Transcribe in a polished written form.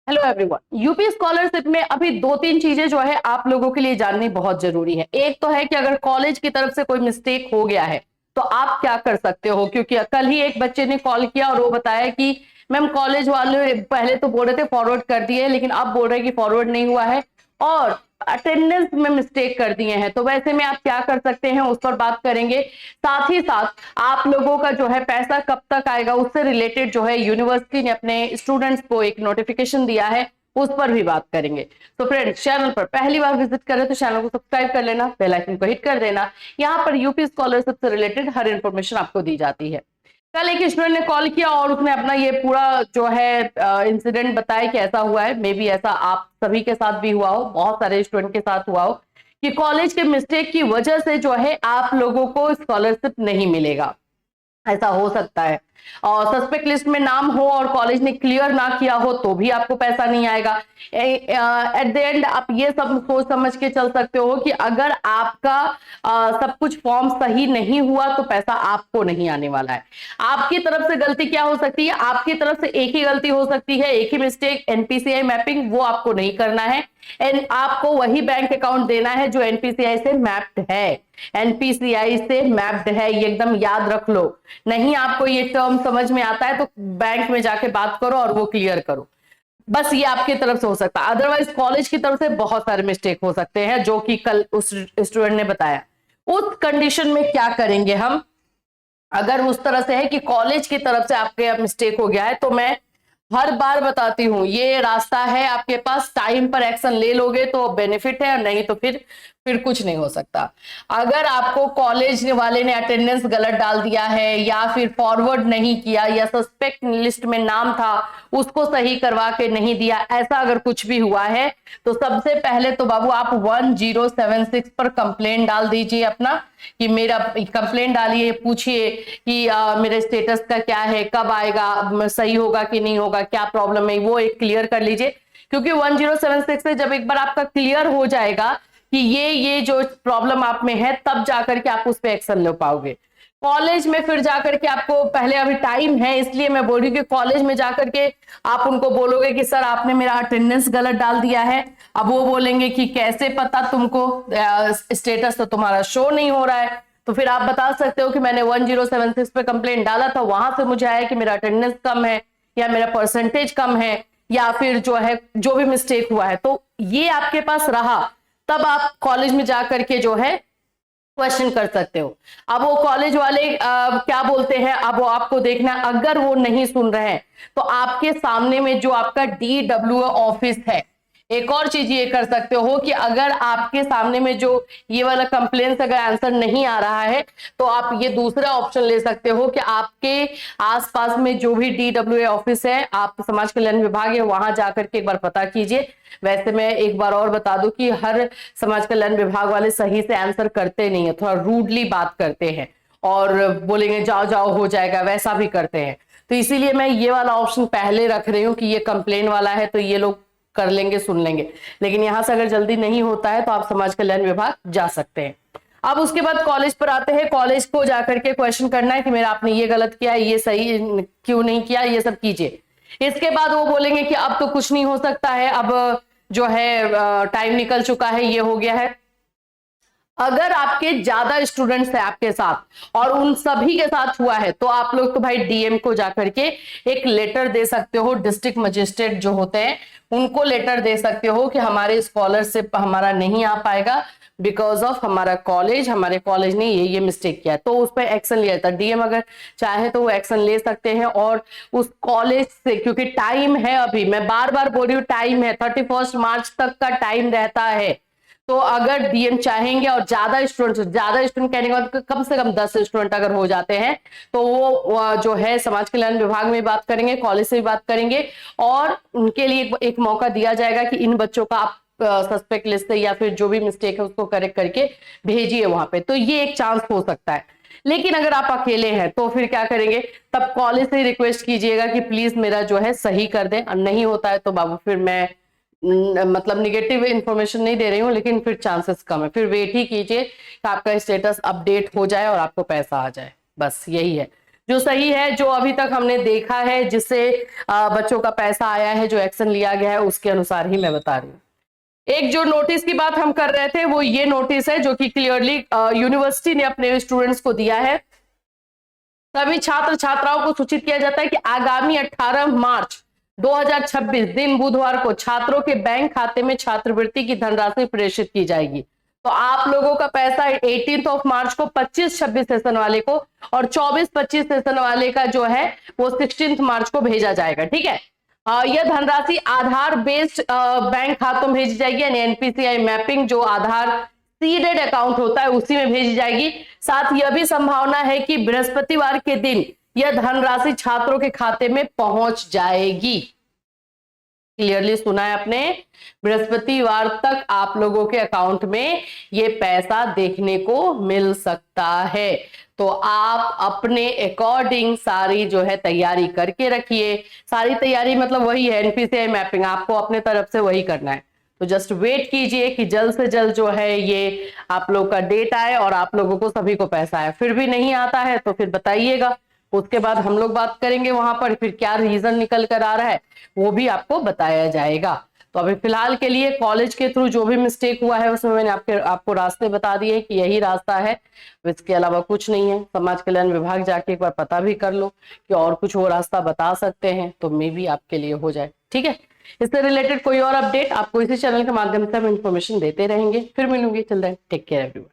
Hello everyone. UP scholarship में अभी दो तीन चीजें जो है आप लोगों के लिए जाननी बहुत जरूरी है। एक तो है कि अगर कॉलेज की तरफ से कोई मिस्टेक हो गया है तो आप क्या कर सकते हो, क्योंकि कल ही एक बच्चे ने कॉल किया और वो बताया कि मैम कॉलेज वाले पहले तो बोल रहे थे फॉरवर्ड कर दिए, लेकिन अब बोल रहे हैं कि फॉरवर्ड नहीं हुआ है और अटेंडेंस में मिस्टेक कर दिए हैं। तो वैसे में आप क्या कर सकते हैं उस पर बात करेंगे। साथ ही साथ आप लोगों का जो है पैसा कब तक आएगा उससे रिलेटेड जो है यूनिवर्सिटी ने अपने स्टूडेंट्स को एक नोटिफिकेशन दिया है, उस पर भी बात करेंगे। तो फ्रेंड्स, चैनल पर पहली बार विजिट करें तो चैनल को सब्सक्राइब कर लेना, बेल आइकन को हिट कर देना। यहाँ पर यूपी स्कॉलरशिप से रिलेटेड हर इंफॉर्मेशन आपको दी जाती है। कल एक स्टूडेंट ने कॉल किया और उसने अपना ये पूरा जो है इंसिडेंट बताया कि ऐसा हुआ है। मे बी ऐसा आप सभी के साथ भी हुआ हो, बहुत सारे स्टूडेंट के साथ हुआ हो कि कॉलेज के मिस्टेक की वजह से जो है आप लोगों को स्कॉलरशिप नहीं मिलेगा। ऐसा हो सकता है और सस्पेक्ट लिस्ट में नाम हो और कॉलेज ने क्लियर ना किया हो तो भी आपको पैसा नहीं आएगा। एट द एंड आप ये सब सोच समझ के चल सकते हो कि अगर आपका सब कुछ फॉर्म सही नहीं हुआ तो पैसा आपको नहीं आने वाला है। आपकी तरफ से गलती क्या हो सकती है? आपकी तरफ से एक ही गलती हो सकती है, एक ही मिस्टेक, एनपीसीआई मैपिंग, वो आपको नहीं करना है। एंड आपको वही बैंक अकाउंट देना है जो एनपीसीआई से मैप्ड है। एनपीसीआई से मैप्ड है, ये एकदम याद रख लो। नहीं आपको ये टर्म समझ में आता है तो बैंक में जाके बात करो और वो क्लियर करो। बस ये आपकी तरफ से हो सकता है, अदरवाइज कॉलेज की तरफ से बहुत सारे मिस्टेक हो सकते हैं जो कि कल उस स्टूडेंट ने बताया। उस कंडीशन में क्या करेंगे हम? अगर उस तरह से है कि कॉलेज की तरफ से आपके मिस्टेक हो गया है तो मैं हर बार बताती हूं ये रास्ता है आपके पास, टाइम पर एक्शन ले लोगे तो बेनिफिट है और नहीं तो फिर कुछ नहीं हो सकता। अगर आपको कॉलेज वाले ने अटेंडेंस गलत डाल दिया है या फिर फॉरवर्ड नहीं किया या सस्पेक्ट लिस्ट में नाम था उसको सही करवा के नहीं दिया, ऐसा अगर कुछ भी हुआ है तो सबसे पहले तो बाबू आप 1076 पर कंप्लेंट डाल दीजिए अपना कि मेरा कंप्लेंट डालिए, पूछिए कि मेरे स्टेटस का क्या है, कब आएगा, सही होगा कि नहीं होगा, क्या प्रॉब्लम है, वो एक क्लियर कर लीजिए। क्योंकि 1076 से जब एक बार आपका क्लियर हो जाएगा कि ये जो प्रॉब्लम आप में है तब जाकर के आप उस पर एक्शन ले पाओगे। कॉलेज में फिर जाकर के आपको पहले अभी टाइम है, इसलिए मैं बोल रही हूँ कि कॉलेज में जाकर के आप उनको बोलोगे कि सर आपने मेरा अटेंडेंस गलत डाल दिया है। अब वो बोलेंगे कि कैसे पता तुमको, स्टेटस तो तुम्हारा शो नहीं हो रहा है। तो फिर आप बता सकते हो कि मैंने 1076 पे कंप्लेंट डाला था, वहां से मुझे आया कि मेरा अटेंडेंस कम है या मेरा परसेंटेज कम है या फिर जो है जो भी मिस्टेक हुआ है, तो ये आपके पास रहा। तब आप कॉलेज में जाकर के जो है क्वेश्चन कर सकते हो। अब वो कॉलेज वाले क्या बोलते हैं अब वो आपको देखना। अगर वो नहीं सुन रहे हैं तो आपके सामने में जो आपका DWO ऑफिस है, एक और चीज ये कर सकते हो कि अगर आपके सामने में जो ये वाला कंप्लेंट अगर आंसर नहीं आ रहा है तो आप ये दूसरा ऑप्शन ले सकते हो कि आपके आसपास में जो भी DWO ऑफिस है, आप समाज कल्याण विभाग है, वहां जाकर के एक बार पता कीजिए। वैसे मैं एक बार और बता दूं कि हर समाज कल्याण विभाग वाले सही से आंसर करते नहीं है, थोड़ा रूडली बात करते हैं और बोलेंगे जाओ जाओ हो जाएगा, वैसा भी करते हैं। तो इसीलिए मैं ये वाला ऑप्शन पहले रख रही हूँ कि ये कंप्लेन वाला है तो ये लोग कर लेंगे, सुन लेंगे। लेकिन यहां से अगर जल्दी नहीं होता है तो आप समाज कल्याण विभाग जा सकते हैं। अब उसके बाद कॉलेज पर आते हैं। कॉलेज को जाकर के क्वेश्चन करना है कि मेरा आपने ये गलत किया, ये सही क्यों नहीं किया, ये सब कीजिए। इसके बाद वो बोलेंगे कि अब तो कुछ नहीं हो सकता है, अब जो है टाइम निकल चुका है, ये हो गया है। अगर आपके ज्यादा स्टूडेंट्स है आपके साथ और उन सभी के साथ हुआ है तो आप लोग तो भाई डीएम को जाकर के एक लेटर दे सकते हो। डिस्ट्रिक्ट मजिस्ट्रेट जो होते हैं उनको लेटर दे सकते हो कि हमारे स्कॉलरशिप हमारा नहीं आ पाएगा बिकॉज ऑफ हमारे कॉलेज ने ये मिस्टेक किया, तो उस पर एक्शन लिया जाता है। डीएम अगर चाहे तो वो एक्शन ले सकते हैं और उस कॉलेज से, क्योंकि टाइम है, अभी मैं बार बार बोल रही हूँ टाइम है, 31 मार्च तक का टाइम रहता है। तो अगर डीएम चाहेंगे और ज्यादा स्टूडेंट कहने का मतलब कम से कम 10 स्टूडेंट अगर हो जाते हैं तो वो जो है समाज कल्याण विभाग में बात करेंगे, कॉलेज से भी बात करेंगे और उनके लिए एक मौका दिया जाएगा कि इन बच्चों का आप सस्पेक्ट लिस्ट से या फिर जो भी मिस्टेक है उसको करेक्ट करके भेजिए वहां पे। तो ये एक चांस हो सकता है। लेकिन अगर आप अकेले हैं तो फिर क्या करेंगे? तब कॉलेज से रिक्वेस्ट कीजिएगा कि प्लीज मेरा जो है सही कर दें, और नहीं होता है तो बाबू फिर मैं मतलब निगेटिव इंफॉर्मेशन नहीं दे रही हूँ, लेकिन फिर चांसेस कम है, फिर वेट ही कीजिए कि आपका स्टेटस अपडेट हो जाए और आपको पैसा आ जाए। बस यही है। जो सही है, जो अभी तक हमने देखा है, जिससे बच्चों का पैसा आया है, जो एक्शन लिया गया है, उसके अनुसार ही मैं बता रही हूँ। एक जो नोटिस की बात हम कर रहे थे वो ये नोटिस है जो कि क्लियरली यूनिवर्सिटी ने अपने स्टूडेंट्स को दिया है। सभी छात्र छात्राओं को सूचित किया जाता है कि आगामी 18 मार्च 2026 दिन बुधवार को छात्रों के बैंक खाते में छात्रवृत्ति की धनराशि प्रेषित की जाएगी। तो आप लोगों का पैसा 18 मार्च को 25-26 सेशन वाले को और 24-25 सेशन वाले का जो है वो 16 मार्च को भेजा जाएगा। ठीक है, यह धनराशि आधार बेस्ड बैंक खातों में भेजी जाएगी, यानी एनपीसीआई मैपिंग जो आधार सीडेड अकाउंट होता है उसी में भेजी जाएगी। साथ यह भी संभावना है कि बृहस्पतिवार के दिन यह धनराशि छात्रों के खाते में पहुंच जाएगी। क्लियरली सुना है आपने, बृहस्पतिवार तक आप लोगों के अकाउंट में ये पैसा देखने को मिल सकता है। तो आप अपने अकॉर्डिंग सारी जो है तैयारी करके रखिए। सारी तैयारी मतलब वही है, एनपीसीआई मैपिंग आपको अपने तरफ से वही करना है। तो जस्ट वेट कीजिए कि जल्द से जल्द जो है ये आप लोग का डेट आए और आप लोगों को सभी को पैसा आए। फिर भी नहीं आता है तो फिर बताइएगा, उसके बाद हम लोग बात करेंगे वहां पर फिर क्या रीजन निकल कर आ रहा है वो भी आपको बताया जाएगा। तो अभी फिलहाल के लिए कॉलेज के थ्रू जो भी मिस्टेक हुआ है उसमें मैंने आपको रास्ते बता दिए कि यही रास्ता है, इसके अलावा कुछ नहीं है। समाज कल्याण विभाग जाके एक बार पता भी कर लो कि और कुछ वो रास्ता बता सकते हैं तो मे भी आपके लिए हो जाए। ठीक है, इससे रिलेटेड कोई और अपडेट आपको इसी चैनल के माध्यम से हम इन्फॉर्मेशन देते रहेंगे। फिर मिलूंगी, चल रहे टेक केयर एवरीवन।